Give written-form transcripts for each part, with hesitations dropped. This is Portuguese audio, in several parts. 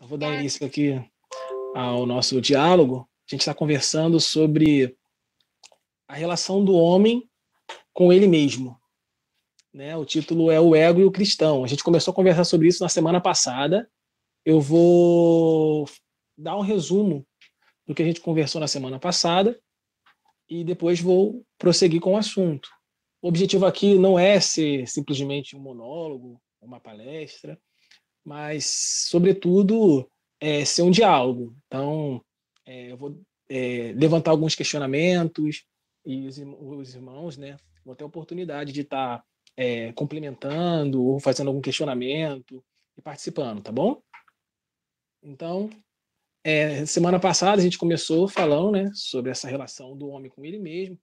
Eu vou dar início aqui ao nosso diálogo. A gente está conversando sobre a relação do homem com ele mesmo, né? O título é O Ego e o Cristão. A gente começou a conversar sobre isso na semana passada. Eu vou dar um resumo do que a gente conversou na semana passada e depois vou prosseguir com o assunto. O objetivo aqui não é ser simplesmente um monólogo, uma palestra, mas, sobretudo, ser um diálogo. Então, eu vou levantar alguns questionamentos e os irmãos, né, vão ter a oportunidade de estar complementando ou fazendo algum questionamento e participando, tá bom? Então, semana passada a gente começou falando, né, sobre essa relação do homem com ele mesmo,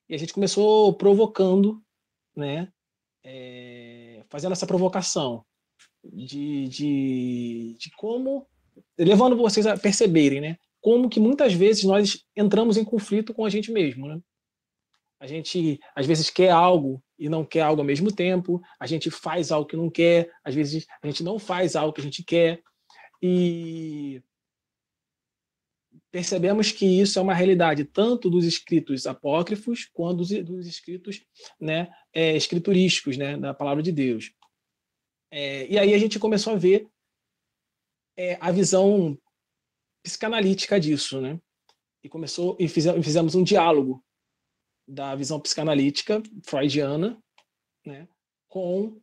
e a gente começou provocando, né, fazendo essa provocação de como, levando vocês a perceberem, né, como que muitas vezes nós entramos em conflito com a gente mesmo, né? A gente, às vezes, quer algo e não quer algo ao mesmo tempo, a gente faz algo que não quer, às vezes a gente não faz algo que a gente quer, e percebemos que isso é uma realidade tanto dos escritos apócrifos quanto dos escritos, né, escriturísticos, né, da palavra de Deus. E aí a gente começou a ver a visão psicanalítica disso, né? E fizemos um diálogo da visão psicanalítica freudiana, né, com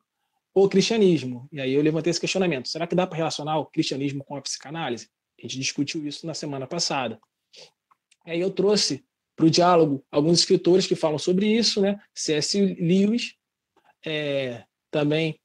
o cristianismo. E aí eu levantei esse questionamento: será que dá para relacionar o cristianismo com a psicanálise? A gente discutiu isso na semana passada. Aí eu trouxe para o diálogo alguns escritores que falam sobre isso, né? C.S. Lewis, também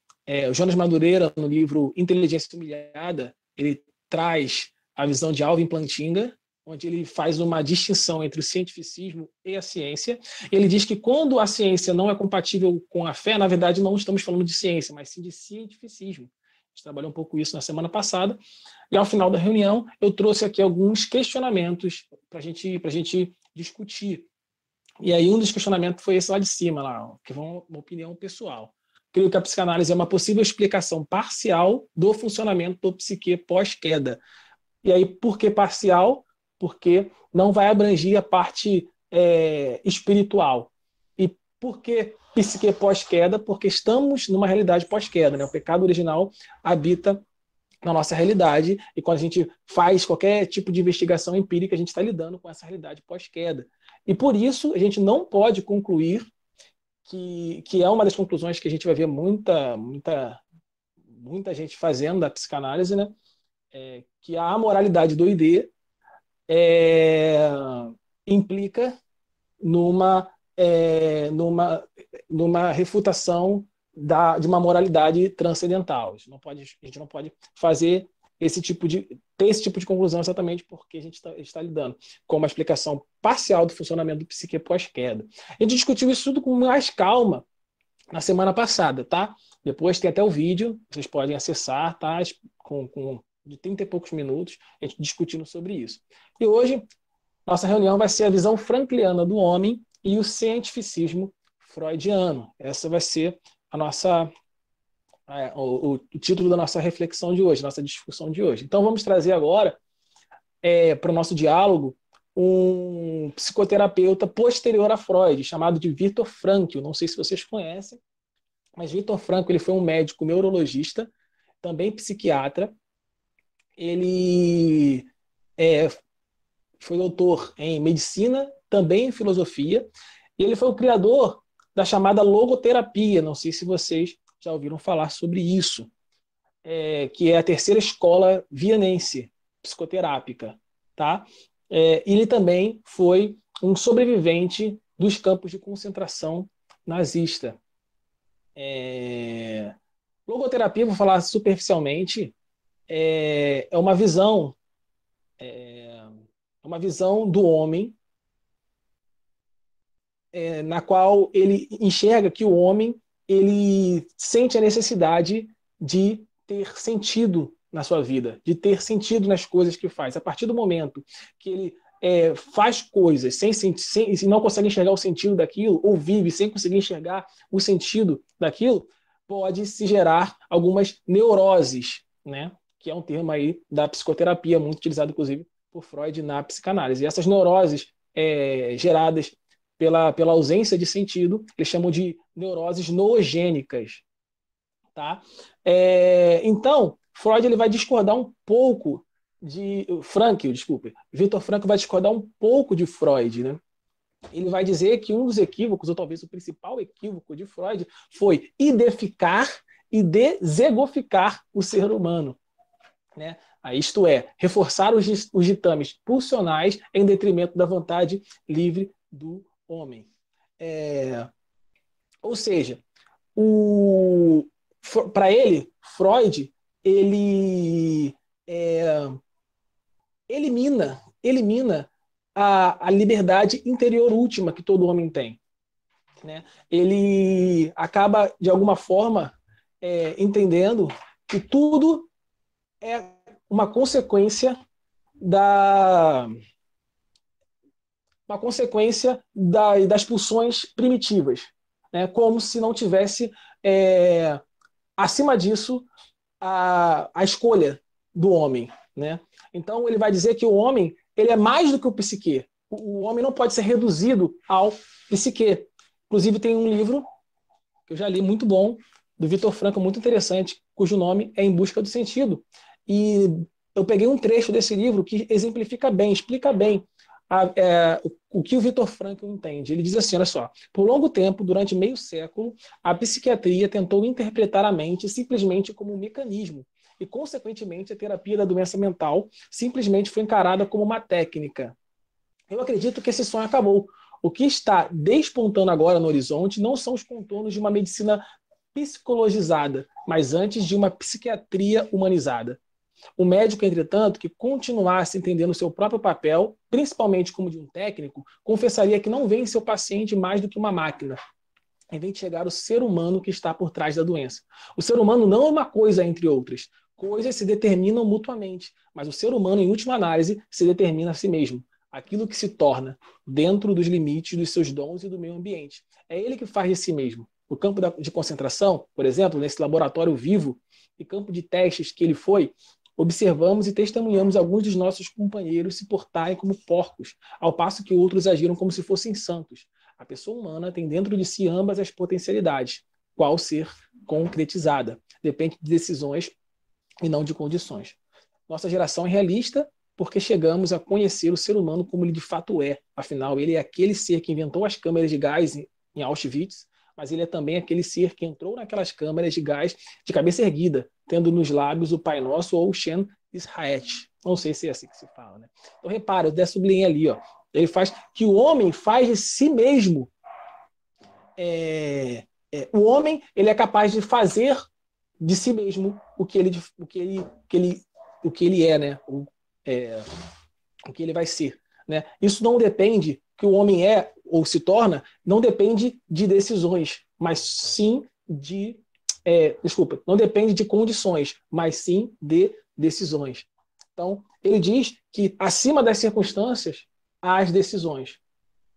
o Jonas Madureira, no livro Inteligência Humilhada, ele traz a visão de Alvin Plantinga, onde ele faz uma distinção entre o cientificismo e a ciência. Ele diz que quando a ciência não é compatível com a fé, na verdade não estamos falando de ciência, mas sim de cientificismo. A gente trabalhou um pouco isso na semana passada. E ao final da reunião, eu trouxe aqui alguns questionamentos para a gente discutir. E aí um dos questionamentos foi esse lá de cima, lá, que foi uma opinião pessoal. Creio que a psicanálise é uma possível explicação parcial do funcionamento do psique pós-queda. E aí, por que parcial? Porque não vai abranger a parte espiritual. E por que psique pós-queda? Porque estamos numa realidade pós-queda, né? O pecado original habita na nossa realidade, e quando a gente faz qualquer tipo de investigação empírica, a gente está lidando com essa realidade pós-queda. E por isso, a gente não pode concluir que é uma das conclusões que a gente vai ver muita gente fazendo da psicanálise, né? Que a amoralidade do ID implica numa, numa refutação de uma moralidade transcendental. A gente não pode fazer ter esse tipo de conclusão exatamente porque a gente está lidando com uma explicação parcial do funcionamento do psique pós-queda. A gente discutiu isso tudo com mais calma na semana passada, tá? Depois tem até o vídeo, vocês podem acessar, tá? De 30 e poucos minutos, a gente discutindo sobre isso. E hoje, nossa reunião vai ser a visão frankliana do homem e o cientificismo freudiano. Essa vai ser a nossa o título da nossa reflexão de hoje, nossa discussão de hoje. Então vamos trazer agora para o nosso diálogo um psicoterapeuta posterior a Freud, chamado de Viktor Frankl. Não sei se vocês conhecem, mas Viktor Frankl ele foi um médico neurologista, também psiquiatra. Ele foi doutor em medicina, também em filosofia, e ele foi o criador da chamada logoterapia. Não sei se vocês já ouviram falar sobre isso, que é a terceira escola vienense psicoterápica, tá? Ele também foi um sobrevivente dos campos de concentração nazista. Logoterapia, vou falar superficialmente, é uma visão do homem na qual ele enxerga que o homem ele sente a necessidade de ter sentido na sua vida, de ter sentido nas coisas que faz. A partir do momento que ele faz coisas sem não consegue enxergar o sentido daquilo, ou vive sem conseguir enxergar o sentido daquilo, pode se gerar algumas neuroses, né? que é um termo aí da psicoterapia, muito utilizado, inclusive, por Freud na psicanálise. E essas neuroses geradas pela ausência de sentido, eles chamam de neuroses noogênicas. Tá? Então, Freud ele vai discordar um pouco Frankl, desculpe. Viktor Frankl vai discordar um pouco de Freud, né? Ele vai dizer que um dos equívocos, ou talvez o principal equívoco de Freud, foi identificar e desegoficar o ser humano. Né? Isto é, reforçar os ditames pulsionais em detrimento da vontade livre do homem. Ou seja, para ele, Freud, ele elimina a liberdade interior última que todo homem tem. Né? Ele acaba, de alguma forma, entendendo que tudo é uma consequência das pulsões primitivas, né? Como se não tivesse, acima disso, a escolha do homem. Né? Então, ele vai dizer que o homem ele é mais do que o psique. O homem não pode ser reduzido ao psique. Inclusive, tem um livro que eu já li, muito bom, do Viktor Frankl, muito interessante, cujo nome é Em Busca do Sentido. E eu peguei um trecho desse livro que exemplifica bem, explica bem o que o Viktor Frankl entende. Ele diz assim, olha só, por longo tempo, durante meio século, a psiquiatria tentou interpretar a mente simplesmente como um mecanismo e, consequentemente, a terapia da doença mental simplesmente foi encarada como uma técnica. Eu acredito que esse sonho acabou. O que está despontando agora no horizonte não são os contornos de uma medicina psicologizada, mas antes de uma psiquiatria humanizada. O médico, entretanto, que continuasse entendendo o seu próprio papel, principalmente como de um técnico, confessaria que não vê em seu paciente mais do que uma máquina, em vez de chegar o ser humano que está por trás da doença. O ser humano não é uma coisa entre outras. Coisas se determinam mutuamente, mas o ser humano, em última análise, se determina a si mesmo. Aquilo que se torna dentro dos limites dos seus dons e do meio ambiente. É ele que faz de si mesmo. O campo de concentração, por exemplo, nesse laboratório vivo, e campo de testes que ele foi, observamos e testemunhamos alguns dos nossos companheiros se portarem como porcos, ao passo que outros agiram como se fossem santos. A pessoa humana tem dentro de si ambas as potencialidades, qual ser concretizada. Depende de decisões e não de condições. Nossa geração é realista porque chegamos a conhecer o ser humano como ele de fato é. Afinal, ele é aquele ser que inventou as câmeras de gás em Auschwitz, mas ele é também aquele ser que entrou naquelas câmeras de gás de cabeça erguida, tendo nos lábios o Pai Nosso ou o Shem Israet. Não sei se é assim que se fala. Né? Então, repara, eu sublinhei ali, ó. Ele faz que o homem faz de si mesmo. O homem ele é capaz de fazer de si mesmo o que ele é, né? O que ele vai ser. Né? Isso não depende, que o homem é ou se torna, não depende de decisões, mas sim de. Não depende de condições, mas sim de decisões. Então, ele diz que acima das circunstâncias, há as decisões.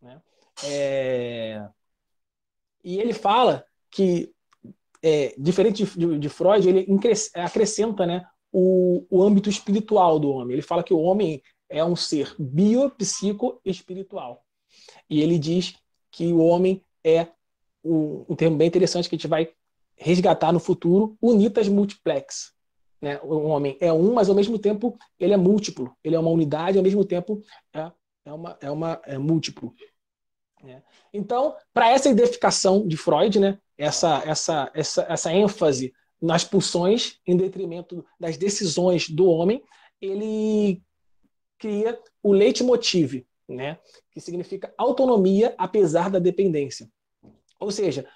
Né? E ele fala que, diferente de Freud, ele acrescenta, né, o âmbito espiritual do homem. Ele fala que o homem é um ser biopsico-espiritual. E ele diz que o homem é um termo bem interessante que a gente vai resgatar no futuro, unitas multiplex. Né? O homem é um, mas ao mesmo tempo ele é múltiplo. Ele é uma unidade, ao mesmo tempo é múltiplo. Né? Então, para essa identificação de Freud, né, essa ênfase nas pulsões em detrimento das decisões do homem, ele cria o leitmotiv, né, que significa autonomia apesar da dependência. Ou seja,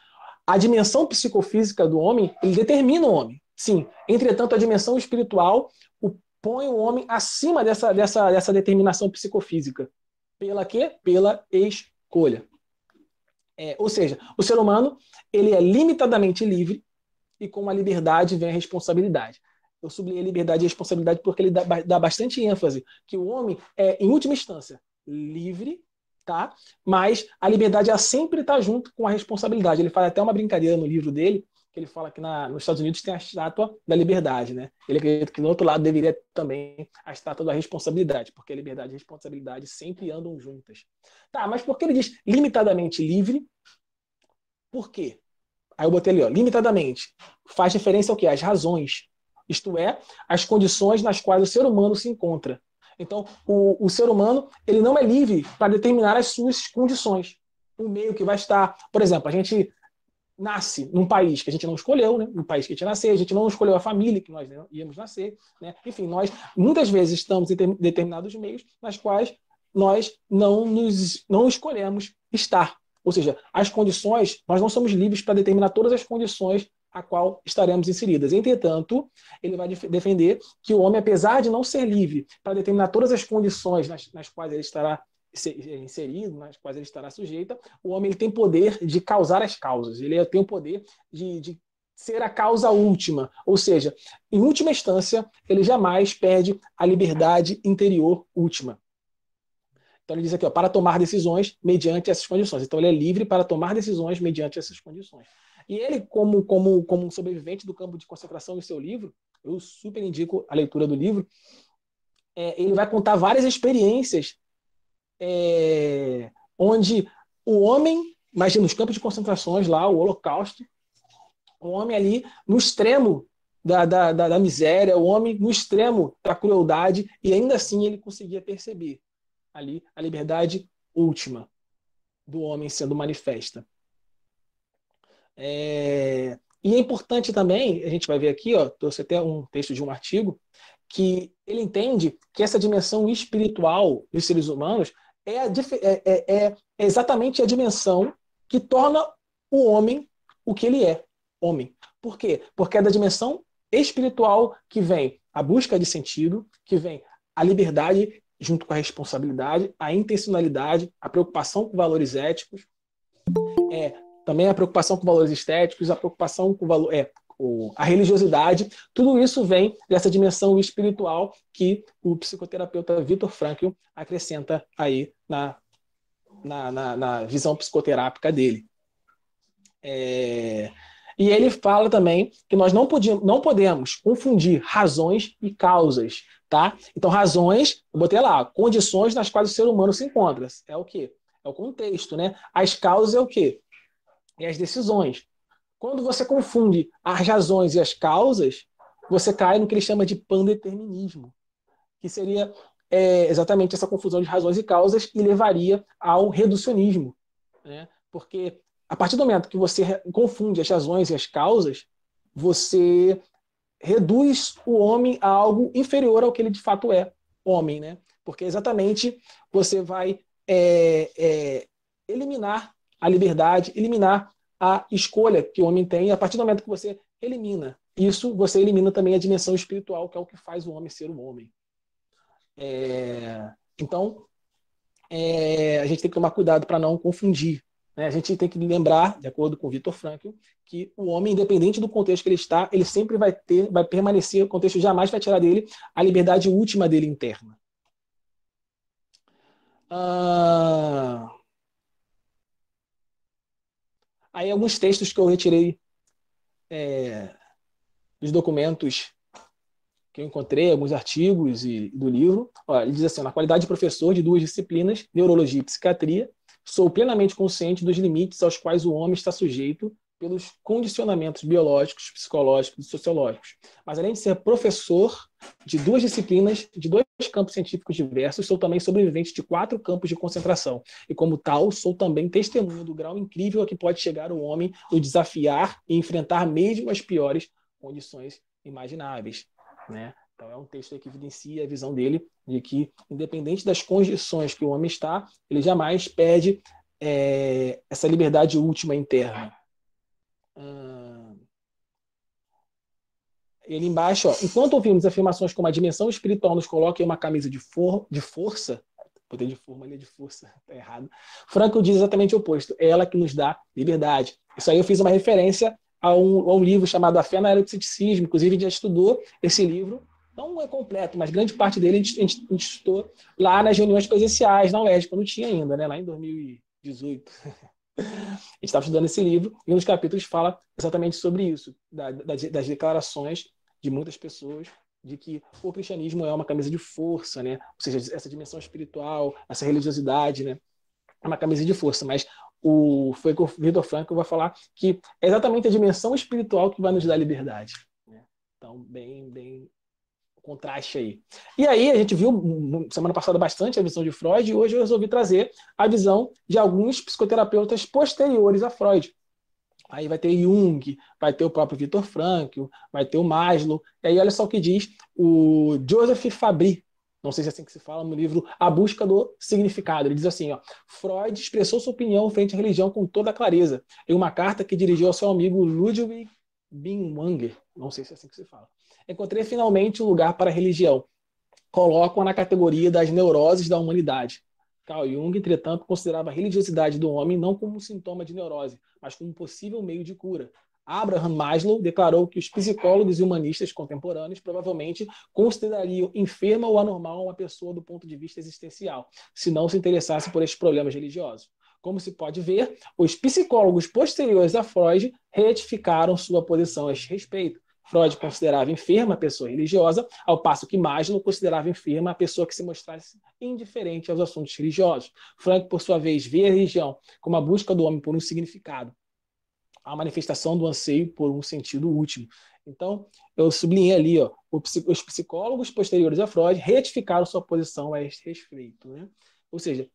a dimensão psicofísica do homem, ele determina o homem. Sim, entretanto, a dimensão espiritual põe o homem acima dessa determinação psicofísica. Pela quê? Pela escolha. Ou seja, o ser humano ele é limitadamente livre e com a liberdade vem a responsabilidade. Eu sublinhei a liberdade e a responsabilidade porque ele dá bastante ênfase que o homem é, em última instância, livre, tá? Mas a liberdade sempre está junto com a responsabilidade. Ele faz até uma brincadeira no livro dele que ele fala que nos Estados Unidos tem a estátua da liberdade, né? Ele acredita que no outro lado deveria ter também a estátua da responsabilidade, porque a liberdade e a responsabilidade sempre andam juntas. Tá, mas por que ele diz limitadamente livre? Por quê? Aí eu botei ali, ó, limitadamente. Faz referência ao quê? Às razões. Isto é, as condições nas quais o ser humano se encontra. Então, o ser humano ele não é livre para determinar as suas condições. O meio que vai estar... Por exemplo, a gente nasce num país que a gente não escolheu, né? No país que a gente nasceu, a gente não escolheu a família que nós íamos nascer, né? Enfim, nós muitas vezes estamos em determinados meios nas quais nós não escolhemos estar. Ou seja, as condições, nós não somos livres para determinar todas as condições a qual estaremos inseridas. Entretanto, ele vai defender que o homem, apesar de não ser livre para determinar todas as condições nas quais ele estará inserido, nas quais ele estará sujeita, o homem ele tem poder de causar as causas, ele tem o poder de ser a causa última, ou seja, em última instância, ele jamais perde a liberdade interior última. Então ele diz aqui, ó, para tomar decisões mediante essas condições. Então ele é livre para tomar decisões mediante essas condições. E ele, como um sobrevivente do campo de concentração em seu livro, eu super indico a leitura do livro, ele vai contar várias experiências onde o homem, imagina, nos campos de concentrações lá, o Holocausto, o homem ali no extremo da miséria, o homem no extremo da crueldade, e ainda assim ele conseguia perceber ali a liberdade última do homem sendo manifesta. E é importante também, a gente vai ver aqui, ó, trouxe até um texto de um artigo, que ele entende que essa dimensão espiritual dos seres humanos é exatamente a dimensão que torna o homem o que ele é, homem. Por quê? Porque é da dimensão espiritual que vem a busca de sentido, que vem a liberdade junto com a responsabilidade, a intencionalidade, a preocupação com valores éticos, também a preocupação com valores estéticos, a preocupação com a religiosidade, tudo isso vem dessa dimensão espiritual que o psicoterapeuta Viktor Frankl acrescenta aí na visão psicoterápica dele. E ele fala também que nós não podemos confundir razões e causas, tá? Então, razões, eu botei lá, condições nas quais o ser humano se encontra. É o quê? É o contexto, né? As causas é o quê? É as decisões. Quando você confunde as razões e as causas, você cai no que ele chama de pandeterminismo, que seria exatamente essa confusão de razões e causas e levaria ao reducionismo, né? Porque a partir do momento que você confunde as razões e as causas, você reduz o homem a algo inferior ao que ele de fato é, homem, né? Porque exatamente você vai eliminar a liberdade, eliminar a escolha que o homem tem, e a partir do momento que você elimina isso, você elimina também a dimensão espiritual, que é o que faz o homem ser um homem. Então, a gente tem que tomar cuidado para não confundir, né? A gente tem que lembrar, de acordo com o Viktor Frankl, que o homem, independente do contexto que ele está, ele sempre vai permanecer, o contexto jamais vai tirar dele a liberdade última dele interna. Aí alguns textos que eu retirei dos documentos que eu encontrei, alguns artigos do livro. Ele diz assim: na qualidade de professor de 2 disciplinas, neurologia e psiquiatria, sou plenamente consciente dos limites aos quais o homem está sujeito pelos condicionamentos biológicos, psicológicos e sociológicos. Mas, além de ser professor de 2 disciplinas, de 2 campos científicos diversos, sou também sobrevivente de 4 campos de concentração. E, como tal, sou também testemunha do grau incrível a que pode chegar o homem no desafiar e enfrentar mesmo as piores condições imagináveis, né? Então é um texto que evidencia a visão dele de que, independente das condições que o homem está, ele jamais perde essa liberdade última interna. Ele embaixo, enquanto ouvimos afirmações como a dimensão espiritual nos coloca em uma camisa de força, poder de forma ali de força, tá errado. Frankl diz exatamente o oposto, é ela que nos dá liberdade. Isso aí eu fiz uma referência a um livro chamado A Fé no Aeroceticismo, inclusive a gente já estudou esse livro, não é completo, mas grande parte dele a gente estudou lá nas reuniões presenciais, na UERJ, quando tinha ainda, né, lá em 2018. gente estava estudando esse livro e um dos capítulos fala exatamente sobre isso, das declarações de muitas pessoas de que o cristianismo é uma camisa de força, né? Ou seja, essa dimensão espiritual, essa religiosidade, né? É uma camisa de força, mas foi com o Viktor Frankl vai falar que é exatamente a dimensão espiritual que vai nos dar liberdade. Né? Então, bem contraste aí. E aí, a gente viu semana passada bastante a visão de Freud, e hoje eu resolvi trazer a visão de alguns psicoterapeutas posteriores a Freud. Aí vai ter Jung, vai ter o próprio Viktor Frankl, vai ter o Maslow. E aí, olha só o que diz o Joseph Fabry, não sei se é assim que se fala, no livro A Busca do Significado. Ele diz assim, ó, Freud expressou sua opinião frente à religião com toda clareza, em uma carta que dirigiu ao seu amigo Ludwig Binswanger, não sei se é assim que se fala. Encontrei finalmente um lugar para a religião. Coloco-a na categoria das neuroses da humanidade. Carl Jung, entretanto, considerava a religiosidade do homem não como um sintoma de neurose, mas como um possível meio de cura. Abraham Maslow declarou que os psicólogos e humanistas contemporâneos provavelmente considerariam enferma ou anormal uma pessoa do ponto de vista existencial, se não se interessasse por esses problemas religiosos. Como se pode ver, os psicólogos posteriores a Freud retificaram sua posição a este respeito. Freud considerava enferma a pessoa religiosa, ao passo que Maslow considerava enferma a pessoa que se mostrasse indiferente aos assuntos religiosos. Frank, por sua vez, vê a religião como a busca do homem por um significado, a manifestação do anseio por um sentido último. Então, eu sublinhei ali, ó, os psicólogos posteriores a Freud retificaram sua posição a este respeito. Né? Ou seja,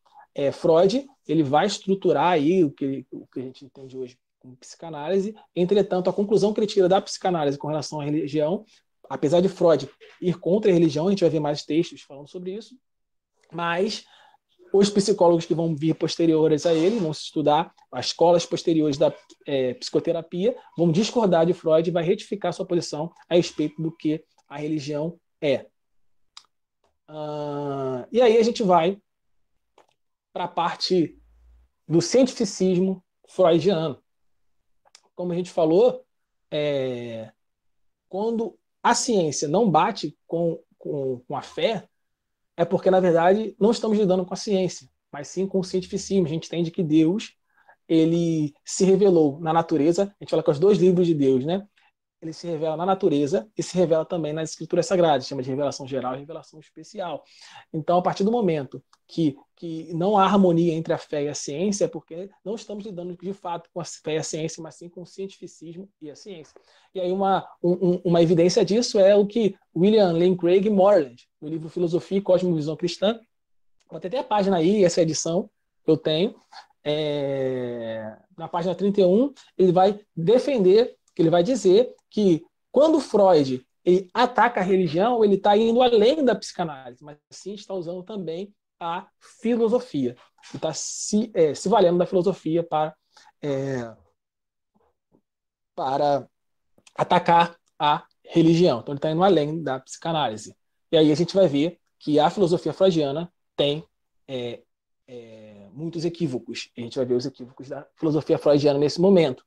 Freud ele vai estruturar aí o que a gente entende hoje como psicanálise. Entretanto, a conclusão que ele tira da psicanálise com relação à religião, apesar de Freud ir contra a religião, a gente vai ver mais textos falando sobre isso, mas os psicólogos que vão vir posteriores a ele, vão estudar as escolas posteriores da psicoterapia, vão discordar de Freud e vai retificar sua posição a respeito do que a religião é. E aí a gente vai para a parte do cientificismo freudiano. Como a gente falou, quando a ciência não bate com a fé, é porque, na verdade, não estamos lidando com a ciência, mas sim com o cientificismo. A gente entende que Deus ele se revelou na natureza, a gente fala com os dois livros de Deus, né? Ele se revela na natureza e se revela também nas escrituras sagradas, chama de revelação geral e revelação especial. Então, a partir do momento que não há harmonia entre a fé e a ciência, é porque não estamos lidando de fato com a fé e a ciência, mas sim com o cientificismo e a ciência. E aí uma evidência disso é o que William Lane Craig Moreland, no livro Filosofia e Cosmovisão Cristã, vou ter até a página aí, essa edição que eu tenho, na página 31, ele vai defender, ele vai dizer que quando Freud ele ataca a religião, ele está indo além da psicanálise, mas sim está usando também a filosofia. Ele está se valendo da filosofia para atacar a religião. Então ele está indo além da psicanálise. E aí a gente vai ver que a filosofia freudiana tem muitos equívocos. A gente vai ver os equívocos da filosofia freudiana nesse momento.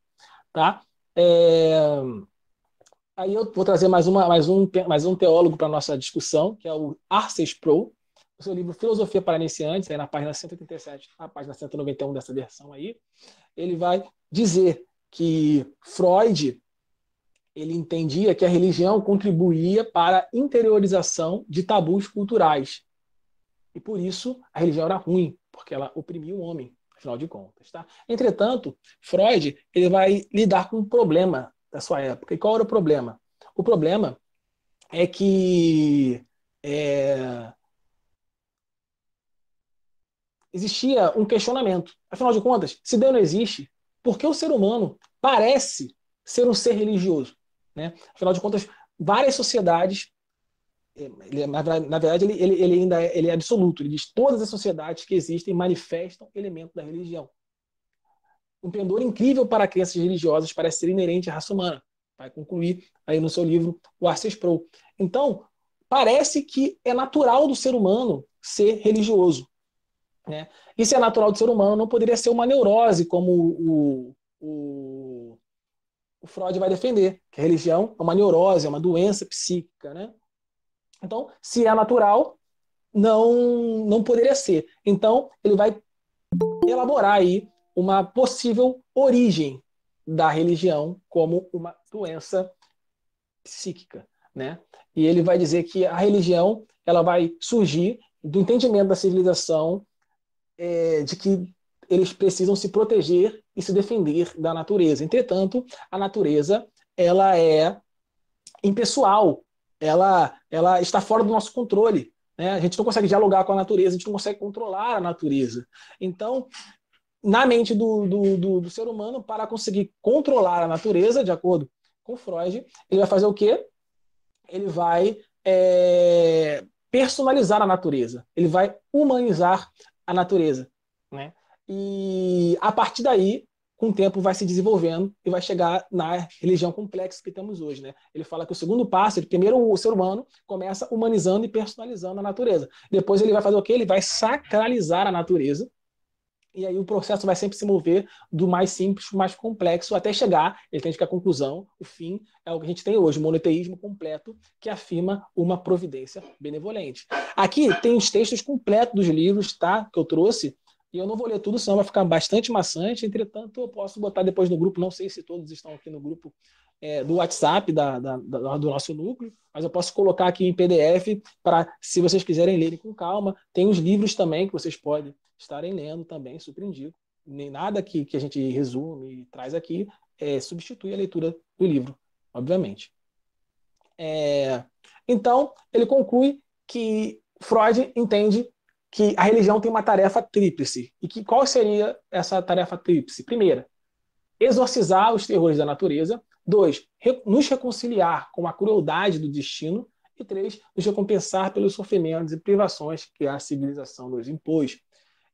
Tá? Aí eu vou trazer mais um teólogo para a nossa discussão, que é o Arce Sproul, o seu livro Filosofia para Iniciantes, aí na página 187, na página 191 dessa versão aí, ele vai dizer que Freud ele entendia que a religião contribuía para a interiorização de tabus culturais. E por isso a religião era ruim, porque ela oprimia o homem, afinal de contas. Tá? Entretanto, Freud ele vai lidar com um problema da sua época. E qual era o problema? O problema é que existia um questionamento. Afinal de contas, se Deus não existe, por que o ser humano parece ser um ser religioso? Né? Afinal de contas, várias sociedades, na verdade, ele ainda ele é absoluto. Ele diz que todas as sociedades que existem manifestam elementos da religião. Um pendor incrível para crenças religiosas parece ser inerente à raça humana. Vai concluir aí no seu livro o Arce Sproul. Então, parece que é natural do ser humano ser religioso. Né? E se é natural do ser humano, não poderia ser uma neurose, como o Freud vai defender, que a religião é uma neurose, é uma doença psíquica. Né? Então, se é natural, não poderia ser. Então, ele vai elaborar aí uma possível origem da religião como uma doença psíquica, né? E ele vai dizer que a religião ela vai surgir do entendimento da civilização de que eles precisam se proteger e se defender da natureza. Entretanto, a natureza ela é impessoal, ela está fora do nosso controle. Né? A gente não consegue dialogar com a natureza, a gente não consegue controlar a natureza. Então, na mente do ser humano, para conseguir controlar a natureza, de acordo com Freud, ele vai fazer o quê? Ele vai personalizar a natureza, ele vai humanizar a natureza. Né? E a partir daí, com o tempo, vai se desenvolvendo e vai chegar na religião complexa que temos hoje. Né? Ele fala que o segundo passo, primeiro o ser humano começa humanizando e personalizando a natureza. Depois ele vai fazer o quê? Ele vai sacralizar a natureza. E aí o processo vai sempre se mover do mais simples para o mais complexo até chegar, ele entende que a conclusão, o fim, é o que a gente tem hoje, o monoteísmo completo, que afirma uma providência benevolente. Aqui tem os textos completos dos livros, tá? Que eu trouxe, e eu não vou ler tudo, senão vai ficar bastante maçante, entretanto eu posso botar depois no grupo, não sei se todos estão aqui no grupo do WhatsApp do nosso núcleo, mas eu posso colocar aqui em PDF para, se vocês quiserem lerem com calma. Tem os livros também que vocês podem estarem lendo também, super indico. Nem nada que a gente resume e traz aqui substitui a leitura do livro, obviamente. Então, ele conclui que Freud entende que a religião tem uma tarefa tríplice. E que qual seria essa tarefa tríplice? Primeira, exorcizar os terrores da natureza. 2, nos reconciliar com a crueldade do destino. E 3, nos recompensar pelos sofrimentos e privações que a civilização nos impôs.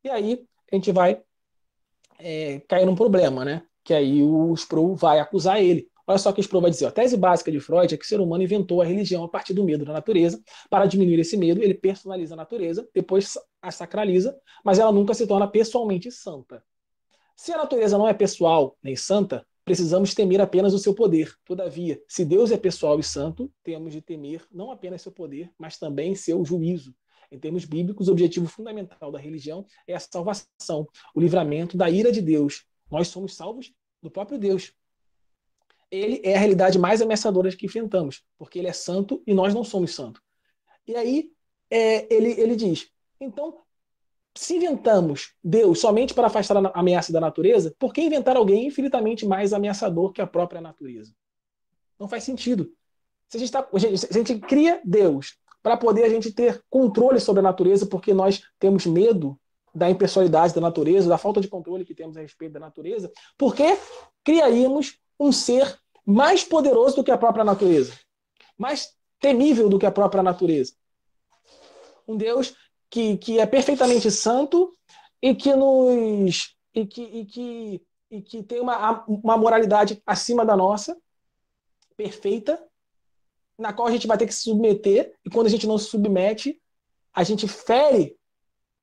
E aí a gente vai cair num problema, né? Que aí o Sproul vai acusar ele. Olha só o que o Sproul vai dizer. A tese básica de Freud é que o ser humano inventou a religião a partir do medo da natureza. Para diminuir esse medo, ele personaliza a natureza, depois a sacraliza, mas ela nunca se torna pessoalmente santa. Se a natureza não é pessoal nem santa, precisamos temer apenas o seu poder. Todavia, se Deus é pessoal e santo, temos de temer não apenas seu poder, mas também seu juízo. Em termos bíblicos, o objetivo fundamental da religião é a salvação, o livramento da ira de Deus. Nós somos salvos do próprio Deus. Ele é a realidade mais ameaçadora que enfrentamos, porque ele é santo e nós não somos santos. E aí ele diz, então, se inventamos Deus somente para afastar a ameaça da natureza, por que inventar alguém infinitamente mais ameaçador que a própria natureza? Não faz sentido. Se a gente cria Deus para poder a gente ter controle sobre a natureza, porque nós temos medo da impessoalidade da natureza, da falta de controle que temos a respeito da natureza, por que criaríamos um ser mais poderoso do que a própria natureza? Mais temível do que a própria natureza? Um Deus que é perfeitamente santo e que nos e que tem uma moralidade acima da nossa, perfeita, na qual a gente vai ter que se submeter, e quando a gente não se submete, a gente fere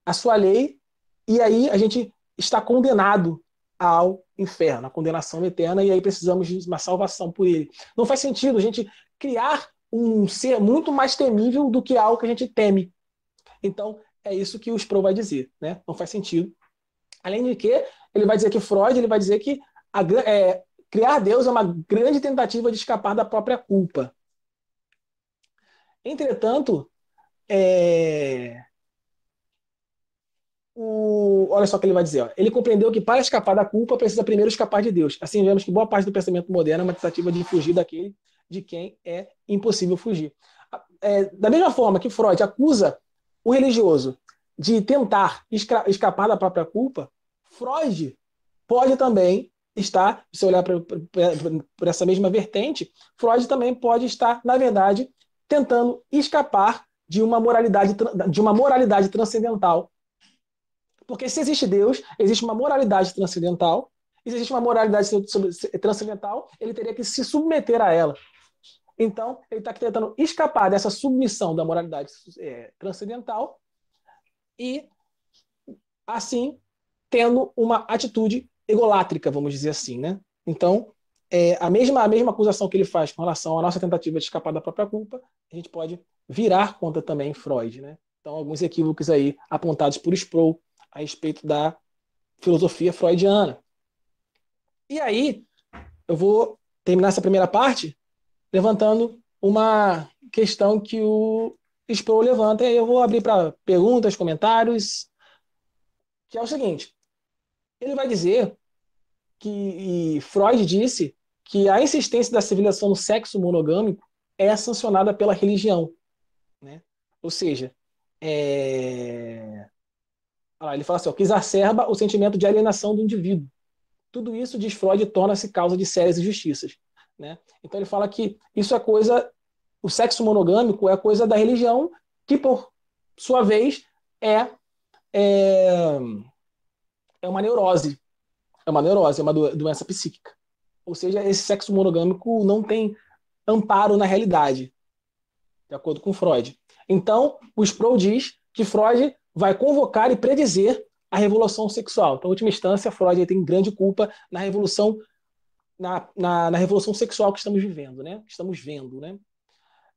a sua lei, e aí a gente está condenado ao inferno, à condenação eterna, e aí precisamos de uma salvação por ele. Não faz sentido a gente criar um ser muito mais temível do que algo que a gente teme. Então, é isso que o Sproul vai dizer, né? Não faz sentido. Além de que, ele vai dizer que Freud, ele vai dizer que criar Deus é uma grande tentativa de escapar da própria culpa. Entretanto, olha só o que ele vai dizer. Ó. Ele compreendeu que para escapar da culpa, precisa primeiro escapar de Deus. Assim, vemos que boa parte do pensamento moderno é uma tentativa de fugir daquele de quem é impossível fugir. Da mesma forma que Freud acusa o religioso de tentar escapar da própria culpa, Freud pode também estar, se olhar por essa mesma vertente, Freud também pode estar, na verdade, tentando escapar de uma moralidade transcendental. Porque se existe Deus, existe uma moralidade transcendental, e se existe uma moralidade transcendental, ele teria que se submeter a ela. Então, ele está tentando escapar dessa submissão da moralidade transcendental e, assim, tendo uma atitude egolátrica, vamos dizer assim, né? Então, a mesma acusação que ele faz com relação à nossa tentativa de escapar da própria culpa, a gente pode virar contra também Freud, né? Então, alguns equívocos aí apontados por Sproul a respeito da filosofia freudiana. E aí, eu vou terminar essa primeira parte levantando uma questão que o Sproul levanta, e aí eu vou abrir para perguntas, comentários, que é o seguinte: ele vai dizer que, e Freud disse, que a insistência da civilização no sexo monogâmico é sancionada pela religião, né? Ou seja, ele fala assim, ó, que exacerba o sentimento de alienação do indivíduo. Tudo isso, diz Freud, torna-se causa de sérias injustiças, né? Então ele fala que isso é coisa, o sexo monogâmico é coisa da religião, que por sua vez é, é, é uma neurose, é uma doença psíquica. Ou seja, esse sexo monogâmico não tem amparo na realidade, de acordo com Freud. Então, o Sproul diz que Freud vai convocar e predizer a revolução sexual. Então, em última instância, Freud tem grande culpa na revolução, na revolução sexual que estamos vivendo, né? Estamos vendo, né?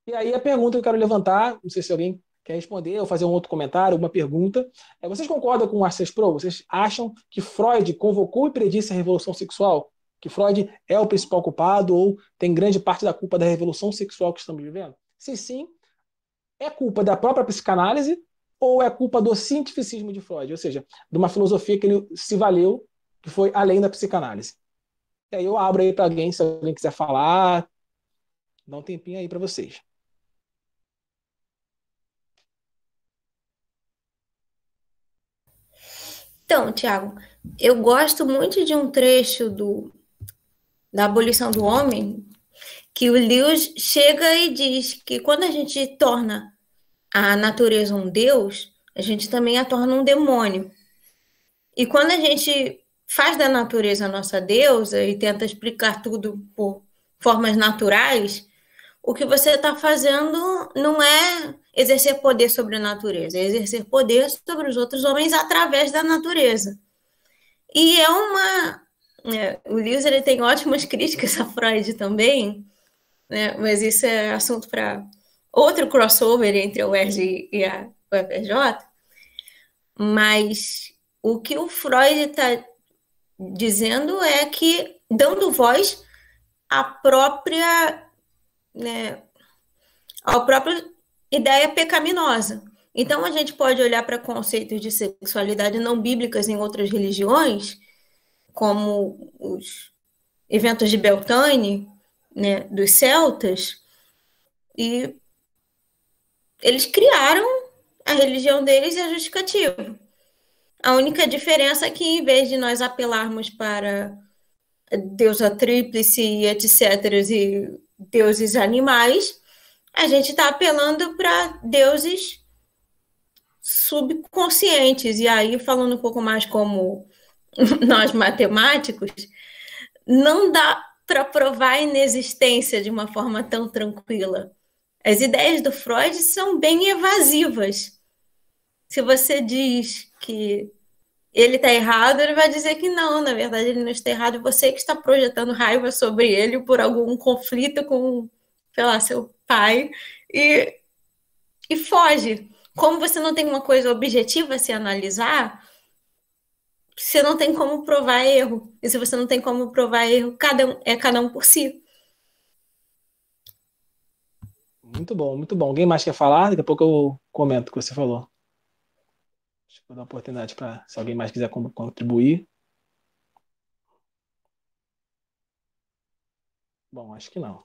E aí a pergunta que eu quero levantar, não sei se alguém quer responder ou fazer um outro comentário, uma pergunta, vocês concordam com o Marcel Sproul? Vocês acham que Freud convocou e predisse a revolução sexual? Que Freud é o principal culpado ou tem grande parte da culpa da revolução sexual que estamos vivendo? Se sim, é culpa da própria psicanálise ou é culpa do cientificismo de Freud? Ou seja, de uma filosofia que ele se valeu, que foi além da psicanálise. E aí eu abro aí para alguém, se alguém quiser falar, dá um tempinho aí para vocês. Então, Tiago, eu gosto muito de um trecho da Abolição do Homem, que o Lewis chega e diz que quando a gente torna a natureza um deus, a gente também a torna um demônio. E quando a gente faz da natureza a nossa deusa e tenta explicar tudo por formas naturais, o que você está fazendo não é exercer poder sobre a natureza, é exercer poder sobre os outros homens através da natureza. E é uma. O Lewis ele tem ótimas críticas a Freud também, né? Mas isso é assunto para outro crossover entre a UERJ e a UFRJ. Mas o que o Freud está dizendo é que dando voz à própria, né, à própria ideia pecaminosa. Então a gente pode olhar para conceitos de sexualidade não bíblicas em outras religiões, como os eventos de Beltane, né, dos celtas, e eles criaram a religião deles e a justificativa. A única diferença é que, em vez de nós apelarmos para deusa tríplice, etc., e deuses animais, a gente está apelando para deuses subconscientes. E aí, falando um pouco mais como nós matemáticos, não dá para provar a inexistência de uma forma tão tranquila. As ideias do Freud são bem evasivas. Se você diz que ele está errado, ele vai dizer que não, na verdade ele não está errado, você que está projetando raiva sobre ele por algum conflito com, sei lá, seu pai, e foge. Como você não tem uma coisa objetiva a se analisar, você não tem como provar erro. E se você não tem como provar erro, cada um por si. Muito bom, muito bom. Alguém mais quer falar? Daqui a pouco eu comento o que você falou. Deixa eu dar uma oportunidade para, se alguém mais quiser contribuir. Bom, acho que não.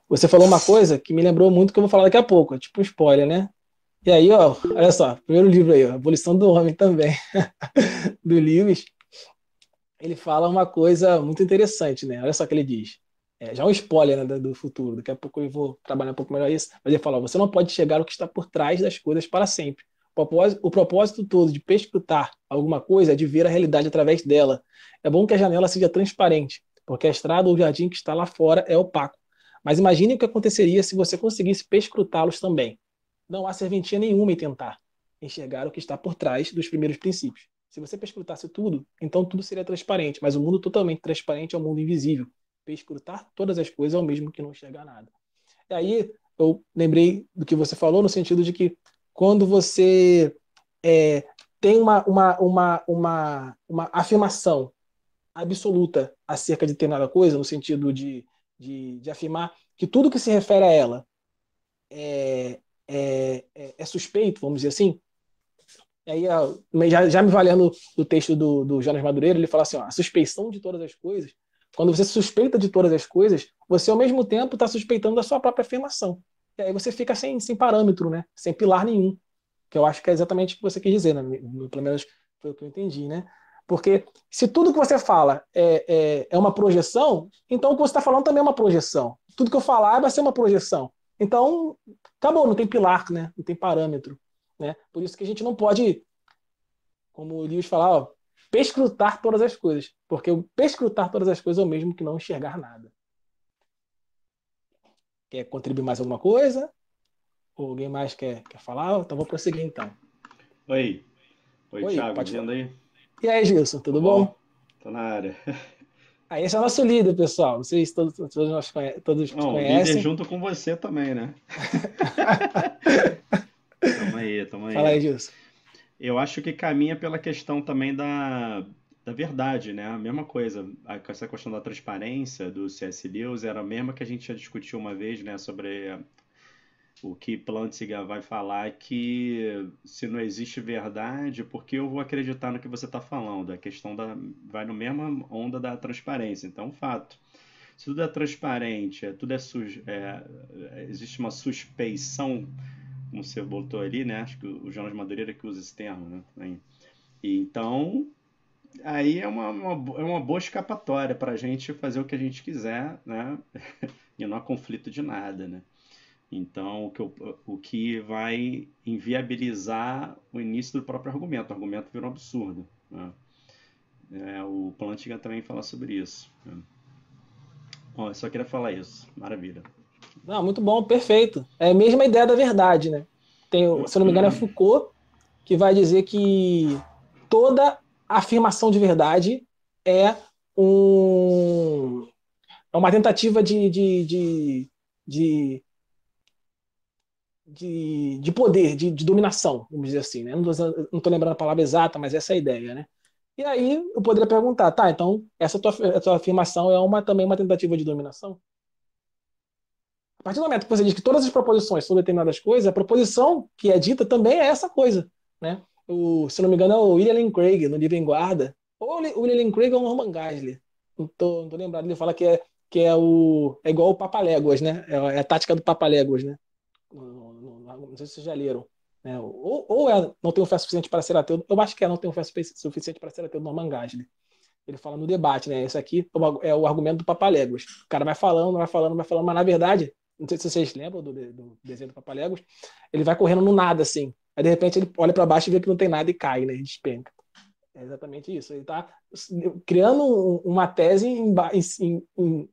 Você falou uma coisa que me lembrou muito que eu vou falar daqui a pouco, é tipo um spoiler, né? E aí, ó, olha só, primeiro livro aí, ó, Abolição do Homem também, do Lewis, ele fala uma coisa muito interessante, né? Olha só o que ele diz. Já é um spoiler, né, do futuro, daqui a pouco eu vou trabalhar um pouco melhor isso, mas ele fala, ó, você não pode chegar ao que está por trás das coisas para sempre. O propósito todo de perscrutar alguma coisa é de ver a realidade através dela. É bom que a janela seja transparente, porque a estrada ou o jardim que está lá fora é opaco. Mas imagine o que aconteceria se você conseguisse perscrutá-los também. Não há serventia nenhuma em tentar enxergar o que está por trás dos primeiros princípios. Se você perscrutasse tudo, então tudo seria transparente, mas o mundo totalmente transparente é o mundo invisível. Perscrutar todas as coisas é o mesmo que não enxergar nada. E aí eu lembrei do que você falou no sentido de que quando você tem uma afirmação absoluta acerca de determinada coisa, no sentido de afirmar que tudo que se refere a ela é suspeito, vamos dizer assim. E aí, já me valendo do texto do Jonas Madureira, ele fala assim: ó, a suspeição de todas as coisas, quando você suspeita de todas as coisas, você ao mesmo tempo está suspeitando da sua própria afirmação. E aí você fica sem parâmetro, né? Sem pilar nenhum. Que eu acho que é exatamente o que você quis dizer, né? Pelo menos foi o que eu entendi, né? Porque se tudo que você fala é uma projeção, então o que você está falando também é uma projeção. Tudo que eu falar vai ser uma projeção. Então, acabou, não tem pilar, né? Não tem parâmetro. Né? Por isso que a gente não pode, como o Lewis fala, ó, perscrutar todas as coisas. Porque o perscrutar todas as coisas é o mesmo que não enxergar nada. Quer contribuir mais alguma coisa? Ou alguém mais quer falar? Então vou prosseguir então. Oi, Oi, Thiago, pode ouvindo falar. aí? E aí, Gilson, tudo bom? Tô na área. Aí esse é o nosso líder, pessoal. Não sei se todos Não, o líder conhecem. junto com você também, né? Tamo Fala aí. aí, Gilson. Eu acho que caminha pela questão também da verdade, né? A mesma coisa. Essa questão da transparência do C.S. Lewis era a mesma que a gente já discutiu uma vez, né? Sobre o que Plantinga vai falar, que se não existe verdade, por que eu vou acreditar no que você está falando? A questão vai no mesma onda da transparência. Então, fato. Se tudo é transparente, existe uma suspeição, como você botou ali, né? Acho que o Jonas Madureira que usa esse termo, né? Também. E então, aí é uma boa escapatória para a gente fazer o que a gente quiser, né? E não há conflito de nada, né? Então, o que vai inviabilizar o início do próprio argumento. O argumento vira um absurdo, né? O Plantinga também fala sobre isso, né? Bom, eu só queria falar isso. Maravilha. Não, muito bom, perfeito. É a mesma ideia da verdade, né? Se eu não me engano, é Foucault que vai dizer que toda afirmação de verdade é um, é uma tentativa de, de poder, de dominação, vamos dizer assim, né? Não estou lembrando a palavra exata, mas essa é a ideia, né? E aí eu poderia perguntar, tá, então essa tua afirmação é também uma tentativa de dominação? A partir do momento que você diz que todas as proposições são determinadas coisas, a proposição que é dita também é essa coisa, né? Se não me engano, é o William Lane Craig, no livro Em Guarda. Ou o William Lane Craig ou o Norman Geisler. Não tô lembrado. Ele fala é igual o Papaléguas, né? É a tática do Papaléguas, né? Não sei se vocês já leram. Né? Não tenho fé suficiente para ser ateu. Eu acho que não tenho fé suficiente para ser ateu do Norman Geisler. Ele fala no debate, né? Esse aqui é o argumento do Papaléguas. O cara vai falando, vai falando, vai falando, mas na verdade, não sei se vocês lembram do desenho do Papaléguas, ele vai correndo no nada, assim. Aí de repente ele olha para baixo e vê que não tem nada e cai, né? E despenca. É exatamente isso. Ele está criando uma tese no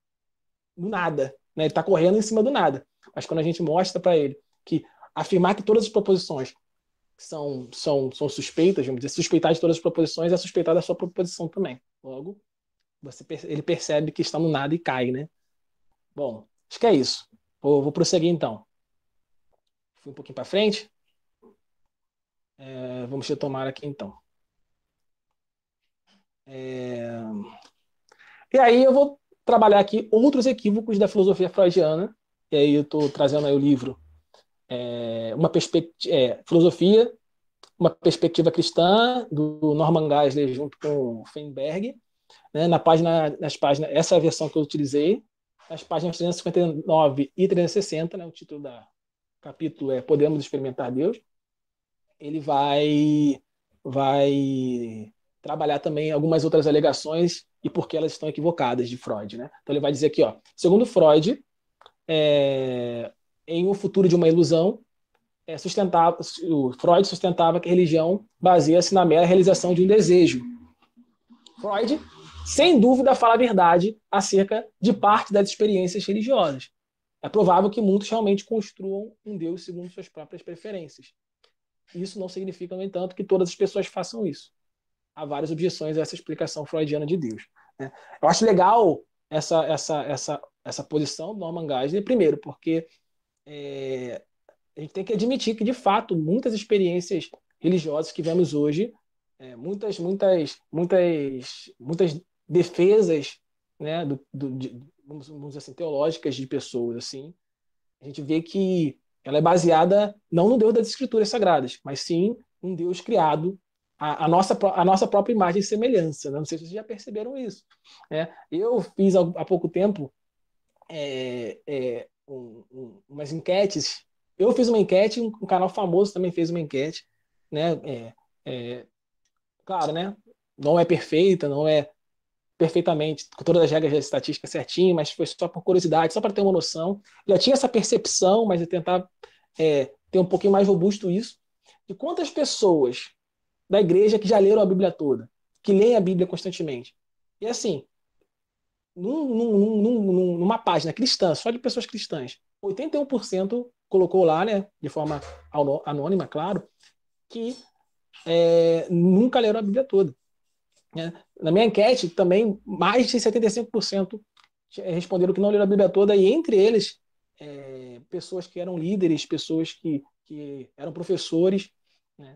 nada, né? Ele está correndo em cima do nada. Mas quando a gente mostra para ele que afirmar que todas as proposições são suspeitas, vamos dizer, suspeitar de todas as proposições é suspeitar da sua proposição também. Logo, ele percebe que está no nada e cai, né? Bom, acho que é isso. Vou prosseguir então. Fui um pouquinho para frente. Vamos retomar aqui então. E aí eu vou trabalhar aqui outros equívocos da filosofia freudiana. E aí eu estou trazendo aí o livro Filosofia, uma perspectiva cristã, do Norman Geisler junto com o Feinberg. Né, nas páginas, essa é a versão que eu utilizei, nas páginas 359 e 360, né, o título do capítulo é Podemos Experimentar Deus. Ele vai trabalhar também algumas outras alegações e por que elas estão equivocadas de Freud. Né? Então ele vai dizer aqui, ó, segundo Freud, em um futuro de uma ilusão, o Freud sustentava que a religião baseia-se na mera realização de um desejo. Freud, sem dúvida, fala a verdade acerca de parte das experiências religiosas. É provável que muitos realmente construam um Deus segundo suas próprias preferências. Isso não significa, no entanto, que todas as pessoas façam isso. Há várias objeções a essa explicação freudiana de Deus. Né? Eu acho legal essa posição do Norman Geisler, primeiro, porque a gente tem que admitir que, de fato, muitas experiências religiosas que vemos hoje muitas defesas, né, vamos dizer assim, teológicas de pessoas, assim, a gente vê que ela é baseada não no Deus das Escrituras Sagradas, mas sim um Deus criado a nossa própria imagem e semelhança. Né? Não sei se vocês já perceberam isso. Né? Eu fiz há pouco tempo umas enquetes. Eu fiz uma enquete, um canal famoso também fez uma enquete. Né? Claro, né? Não é perfeita, não é perfeitamente, com todas as regras da estatística certinho, mas foi só por curiosidade, só para ter uma noção. Já tinha essa percepção, mas eu tentar ter um pouquinho mais robusto isso. De quantas pessoas da igreja que já leram a Bíblia toda, que leem a Bíblia constantemente. E assim, numa página cristã, só de pessoas cristãs, 81% colocou lá, né, de forma anônima, claro, que nunca leram a Bíblia toda. Né? Na minha enquete, também, mais de 75% responderam que não leram a Bíblia toda, e entre eles, pessoas que eram líderes, pessoas que eram professores. Né?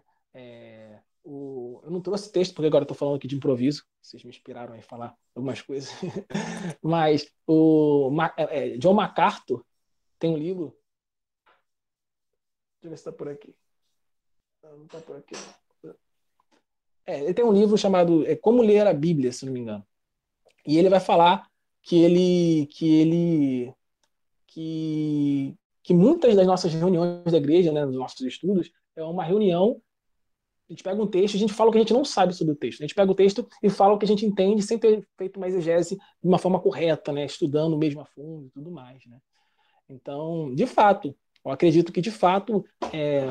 Eu não trouxe texto, porque agora estou falando aqui de improviso, vocês me inspiraram a falar algumas coisas, mas o John MacArthur tem um livro, deixa eu ver se está por aqui. Não está por aqui. Ele tem um livro chamado Como Ler a Bíblia, se não me engano. E ele vai falar que muitas das nossas reuniões da igreja, né, dos nossos estudos, é uma reunião, a gente pega um texto, a gente fala o que a gente não sabe sobre o texto. A gente pega o texto e fala o que a gente entende sem ter feito uma exegese de uma forma correta, né, estudando mesmo a fundo e tudo mais. Né? Então, de fato, eu acredito que, de fato,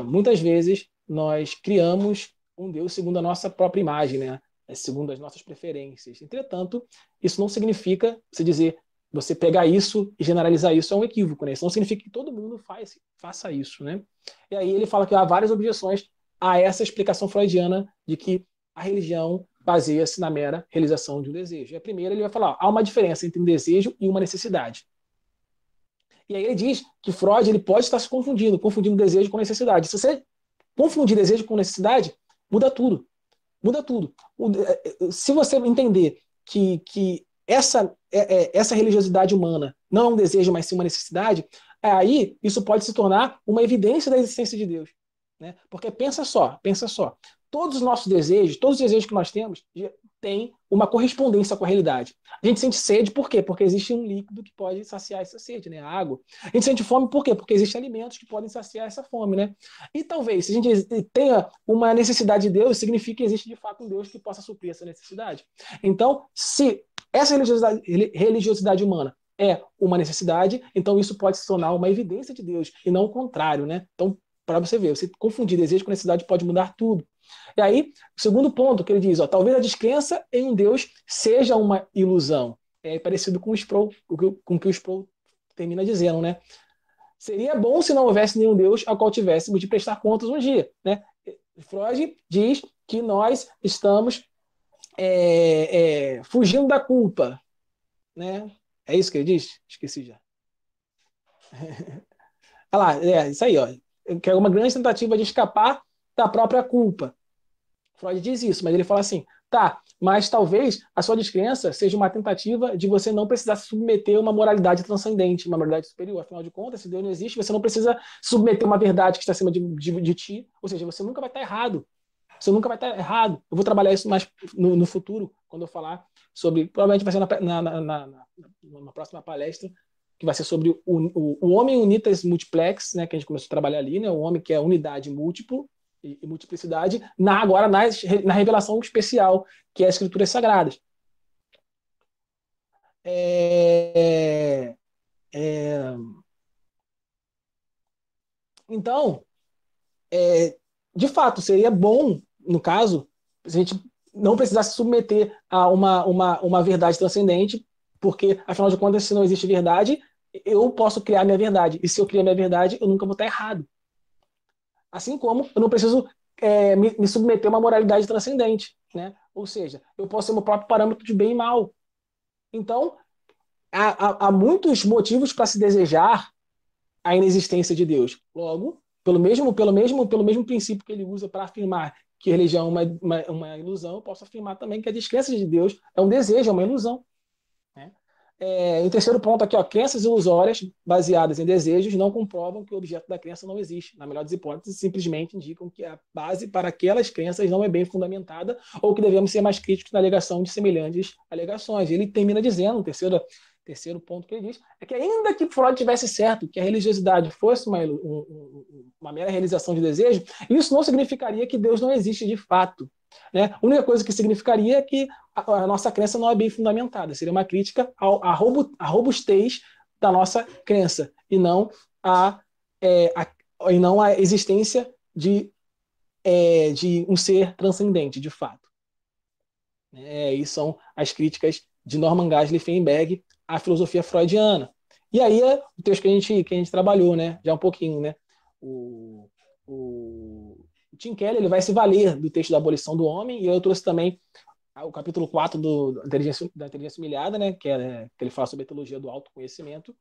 muitas vezes nós criamos um Deus segundo a nossa própria imagem, né? Segundo as nossas preferências. Entretanto, isso não significa você pegar isso e generalizar isso é um equívoco, né? Isso não significa que todo mundo faça isso, né? E aí ele fala que há várias objeções a essa explicação freudiana de que a religião baseia-se na mera realização de um desejo. E a primeira, ele vai falar, há uma diferença entre um desejo e uma necessidade. E aí ele diz que Freud ele pode estar se confundindo desejo com necessidade. Se você confundir desejo com necessidade, muda tudo. Muda tudo. Se você entender que essa religiosidade humana não é um desejo, mas sim uma necessidade, aí isso pode se tornar uma evidência da existência de Deus. Né? Porque pensa só, todos os nossos desejos, todos os desejos que nós temos, têm uma correspondência com a realidade. A gente sente sede, por quê? Porque existe um líquido que pode saciar essa sede, né? A água. A gente sente fome, por quê? Porque existem alimentos que podem saciar essa fome, né? E talvez, se a gente tenha uma necessidade de Deus, significa que existe de fato um Deus que possa suprir essa necessidade. Então, se essa religiosidade humana é uma necessidade, então isso pode se tornar uma evidência de Deus, e não o contrário, né? Então, para você ver, você confundir desejo com necessidade pode mudar tudo. E aí, o segundo ponto que ele diz, talvez a descrença em um Deus seja uma ilusão. É parecido com o que o Sproul termina dizendo, né? Seria bom se não houvesse nenhum Deus ao qual tivéssemos de prestar contas um dia, né? Freud diz que nós estamos fugindo da culpa, né? É isso que ele diz? Esqueci já. Olha lá, isso aí, ó. Que é uma grande tentativa de escapar da própria culpa. Freud diz isso, mas ele fala assim, mas talvez a sua descrença seja uma tentativa de você não precisar se submeter a uma moralidade transcendente, uma moralidade superior. Afinal de contas, se Deus não existe, você não precisa submeter uma verdade que está acima de ti, ou seja, você nunca vai estar errado. Você nunca vai estar errado. Eu vou trabalhar isso mais no futuro, quando eu falar sobre, provavelmente vai ser na próxima palestra, que vai ser sobre o homem unitas multiplex, né, que a gente começou a trabalhar ali, né, o homem que é unidade múltiplo, e multiplicidade, agora na revelação especial, que é as Escrituras Sagradas. Então, de fato, seria bom, no caso, se a gente não precisasse submeter a uma verdade transcendente, porque, afinal de contas, se não existe verdade, eu posso criar minha verdade. E se eu criar minha verdade, eu nunca vou estar errado. Assim como eu não preciso me submeter a uma moralidade transcendente, né? Ou seja, eu posso ser meu próprio parâmetro de bem e mal. Então, há muitos motivos para se desejar a inexistência de Deus. Logo, pelo mesmo princípio que ele usa para afirmar que a religião é uma ilusão, eu posso afirmar também que a descrença de Deus é um desejo, é uma ilusão. Né? E o terceiro ponto aqui, ó, crenças ilusórias baseadas em desejos não comprovam que o objeto da crença não existe. Na melhor das hipóteses, simplesmente indicam que a base para aquelas crenças não é bem fundamentada ou que devemos ser mais críticos na alegação de semelhantes alegações. Ele termina dizendo, o terceiro ponto que ele diz, é que ainda que Freud tivesse certo que a religiosidade fosse uma mera realização de desejo, isso não significaria que Deus não existe de fato. Né? A única coisa que significaria é que a nossa crença não é bem fundamentada. Seria uma crítica à robustez da nossa crença e não a existência de um ser transcendente, de fato. E são as críticas de Norman Gasly Feinberg à filosofia freudiana. E aí é o texto que a gente trabalhou, né? Já um pouquinho, né? O, o Tim Keller ele vai se valer do texto da abolição do homem, e eu trouxe também o capítulo 4 da inteligência humilhada, né? Que ele fala sobre a teologia do autoconhecimento,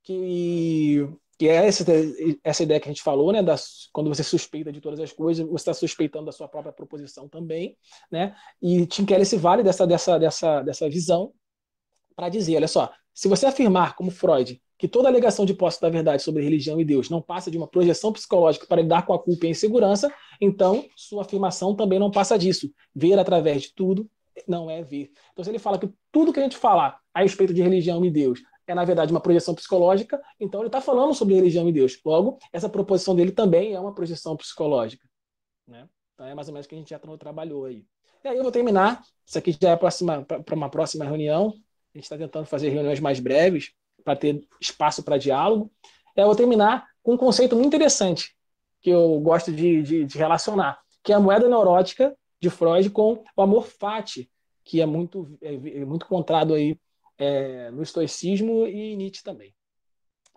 que é essa ideia que a gente falou, né? Quando você suspeita de todas as coisas, você está suspeitando da sua própria proposição também, né? E Tim Keller se vale dessa visão para dizer, olha só, se você afirmar, como Freud, que toda alegação de posse da verdade sobre religião e Deus não passa de uma projeção psicológica para lidar com a culpa e a insegurança, então sua afirmação também não passa disso. Ver através de tudo não é ver. Então, se ele fala que tudo que a gente falar a respeito de religião e Deus é, na verdade, uma projeção psicológica, então ele está falando sobre religião e Deus. Logo, essa proposição dele também é uma projeção psicológica. Né? Então, é mais ou menos o que a gente já trabalhou aí. E aí eu vou terminar. Isso aqui já é para uma próxima reunião. A gente está tentando fazer reuniões mais breves para ter espaço para diálogo. Eu vou terminar com um conceito muito interessante que eu gosto de relacionar, que é a moeda neurótica de Freud com o amor fati, que é muito encontrado aí no estoicismo e Nietzsche também.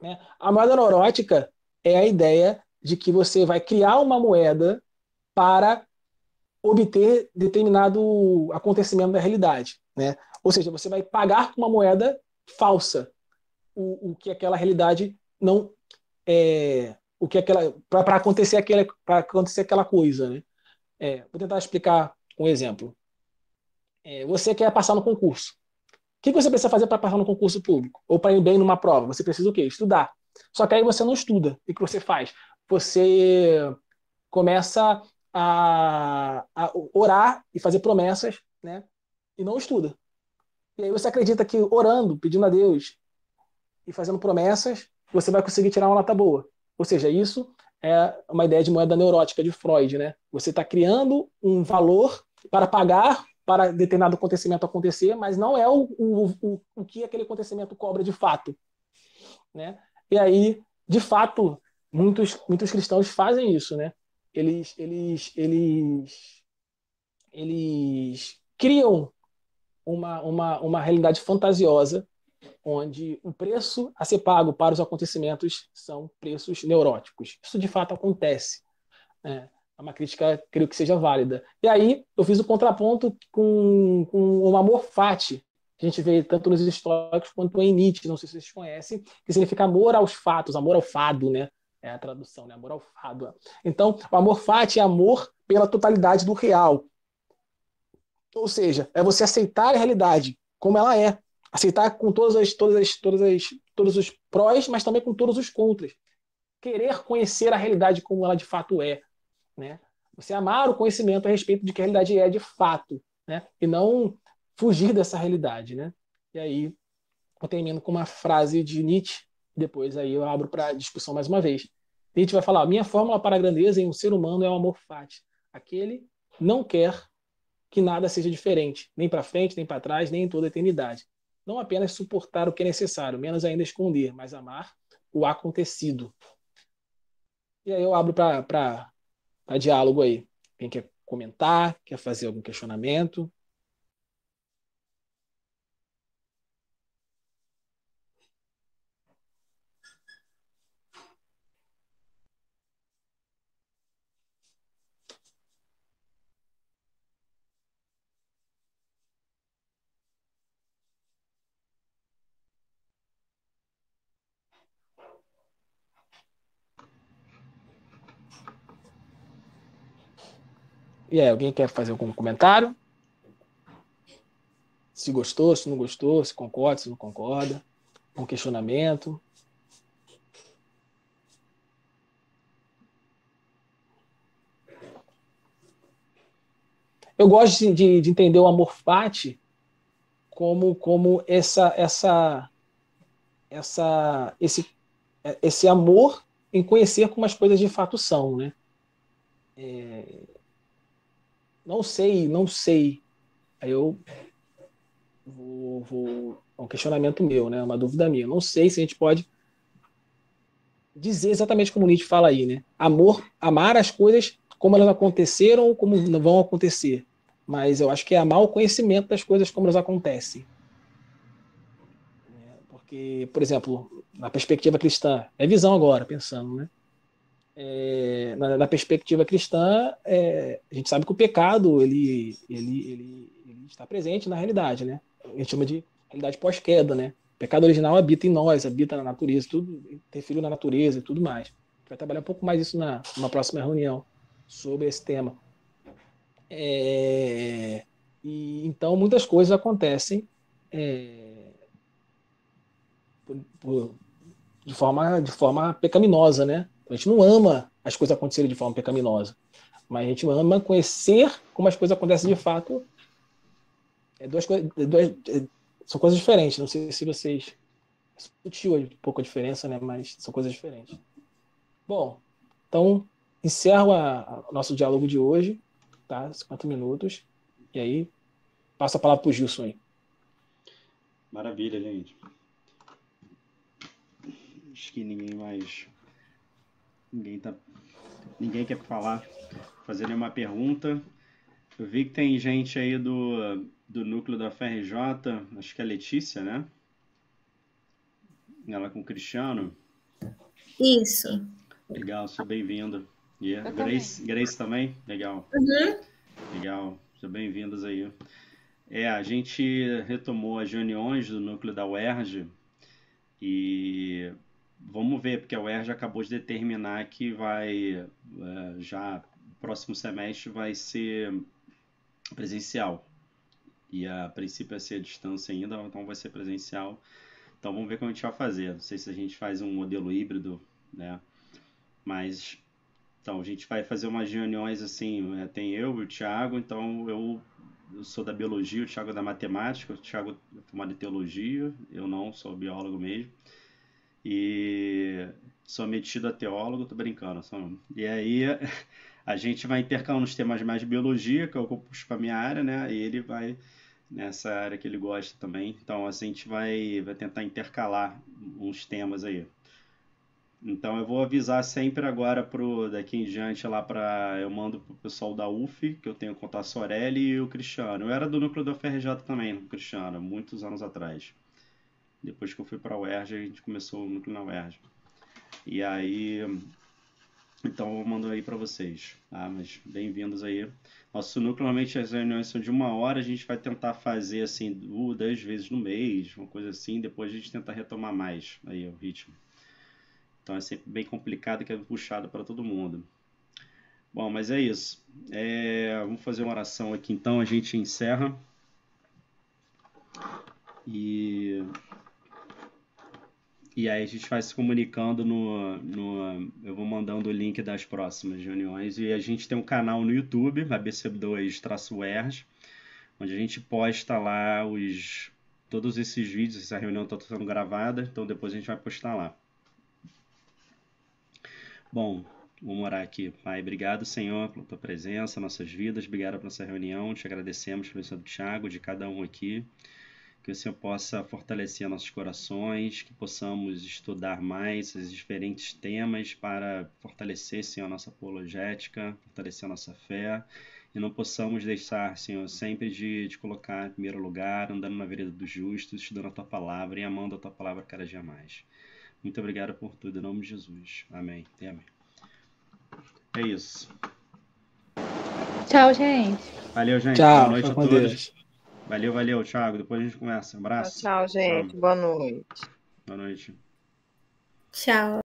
Né? A moeda neurótica é a ideia de que você vai criar uma moeda para obter determinado acontecimento da realidade. Né? Ou seja, você vai pagar com uma moeda falsa o que aquela realidade não o que aquela para acontecer aquela coisa. Né? Vou tentar explicar um exemplo. Você quer passar no concurso. O que você precisa fazer para passar no concurso público? Ou para ir bem numa prova? Você precisa o quê? Estudar. Só que aí você não estuda. O que você faz? Você começa a orar e fazer promessas, né? E não estuda. E aí você acredita que orando, pedindo a Deus e fazendo promessas, você vai conseguir tirar uma nota boa. Ou seja, isso é uma ideia de moeda neurótica de Freud, né? Você está criando um valor para pagar para determinado acontecimento acontecer, mas não é o que aquele acontecimento cobra de fato, né? E aí, de fato, muitos cristãos fazem isso, né? Eles criam uma realidade fantasiosa onde o preço a ser pago para os acontecimentos são preços neuróticos. Isso de fato acontece. Né? É uma crítica, creio que seja válida. E aí eu fiz o contraponto com o amor fati, que a gente vê tanto nos históricos quanto em Nietzsche, não sei se vocês conhecem, que significa amor aos fatos, amor ao fado, né? É a tradução, né? Amor ao fado. Então, o amor fati é amor pela totalidade do real. Ou seja, é você aceitar a realidade como ela é. Aceitar com todos os prós, mas também com todos os contras. Querer conhecer a realidade como ela de fato é. Né? Você amar o conhecimento a respeito de que a realidade é de fato. Né? E não fugir dessa realidade. Né? E aí eu termino com uma frase de Nietzsche. Depois aí eu abro para discussão mais uma vez. Nietzsche vai falar: minha fórmula para a grandeza em um ser humano é o amor fati. Aquele não quer que nada seja diferente, nem para frente, nem para trás, nem em toda a eternidade. Não apenas suportar o que é necessário, menos ainda esconder, mas amar o acontecido. E aí eu abro para diálogo aí. Quem quer comentar, quer fazer algum questionamento? E aí, alguém quer fazer algum comentário? Se gostou, se não gostou, se concorda, se não concorda. Um questionamento. Eu gosto de entender o amor fati como esse amor em conhecer como as coisas de fato são, né? Não sei. Aí eu é um questionamento meu, né? Uma dúvida minha. Não sei se a gente pode dizer exatamente como Nietzsche fala aí, né? Amar as coisas como elas aconteceram ou como vão acontecer. Mas eu acho que é amar o conhecimento das coisas como elas acontecem. Porque, por exemplo, na perspectiva cristã, é visão agora, pensando, né? Na perspectiva cristã, a gente sabe que o pecado ele está presente na realidade, né? A gente chama de realidade pós-queda, né? O pecado original habita em nós, habita na natureza, tudo interferiu na natureza e tudo mais. A gente vai trabalhar um pouco mais isso numa próxima reunião sobre esse tema. E então muitas coisas acontecem por, de forma pecaminosa, né? A gente não ama as coisas acontecerem de forma pecaminosa, mas a gente ama conhecer como as coisas acontecem de fato. São coisas diferentes. Não sei se vocês discutiu um pouco a diferença, né? Mas são coisas diferentes. Bom, então encerro o nosso diálogo de hoje, tá? 50 minutos. E aí, passo a palavra para o Gilson aí. Maravilha, gente. Acho que ninguém quer falar, fazer nenhuma pergunta. Eu vi que tem gente aí do núcleo da FRJ, acho que é a Letícia, né? Ela com o Cristiano. Isso. Legal, sou bem-vindo. E a Grace também? Legal. Uhum. Legal, sejam bem-vindos aí. A gente retomou as reuniões do núcleo da UERJ e vamos ver, porque a UERJ acabou de determinar que já o próximo semestre vai ser presencial. E a princípio vai ser à distância ainda, então vai ser presencial. Então vamos ver como a gente vai fazer. Não sei se a gente faz um modelo híbrido, né? Mas então a gente vai fazer umas reuniões assim, tem eu e o Thiago, então eu sou da biologia, o Thiago é da matemática, o Thiago é formado em teologia, eu não, sou biólogo mesmo. E sou metido a teólogo, tô brincando. E aí a gente vai intercalando os temas mais de biologia, que eu puxo para minha área, né? E ele vai nessa área que ele gosta também. Então a gente vai tentar intercalar uns temas aí. Então eu vou avisar sempre agora daqui em diante eu mando pro pessoal da UF, que eu tenho contato com a Sorelli e o Cristiano. Eu era do núcleo da FRJ também, o Cristiano, muitos anos atrás. Depois que eu fui para a UERJ, a gente começou o núcleo na UERJ. E aí, então eu mando aí para vocês, tá? Mas bem-vindos aí. Nosso núcleo, normalmente as reuniões são de 1 hora, a gente vai tentar fazer assim 10 vezes no mês, uma coisa assim, depois a gente tenta retomar mais aí o ritmo. Então é sempre bem complicado, que é puxado para todo mundo. Bom, mas é isso. Vamos fazer uma oração aqui então, a gente encerra. E aí a gente vai se comunicando eu vou mandando o link das próximas reuniões. E a gente tem um canal no YouTube, ABC2-UERJ, onde a gente posta lá todos esses vídeos. Essa reunião está sendo gravada, então depois a gente vai postar lá. Bom, vamos orar aqui. Pai, obrigado, Senhor, pela tua presença, nossas vidas. Obrigado por essa reunião. Te agradecemos pelo Senhor do Thiago, de cada um aqui. Que o Senhor possa fortalecer nossos corações, que possamos estudar mais esses diferentes temas para fortalecer, Senhor, a nossa apologética, fortalecer a nossa fé, e não possamos deixar, Senhor, sempre de colocar em primeiro lugar, andando na vereda dos justos, estudando a Tua Palavra e amando a Tua Palavra cada dia mais. Muito obrigado por tudo, em nome de Jesus. Amém e amém. É isso. Tchau, gente. Valeu, gente. Tchau, boa noite a todos. Deus. Valeu, Thiago. Depois a gente conversa. Um abraço. Tchau, gente. Boa noite. Boa noite. Tchau.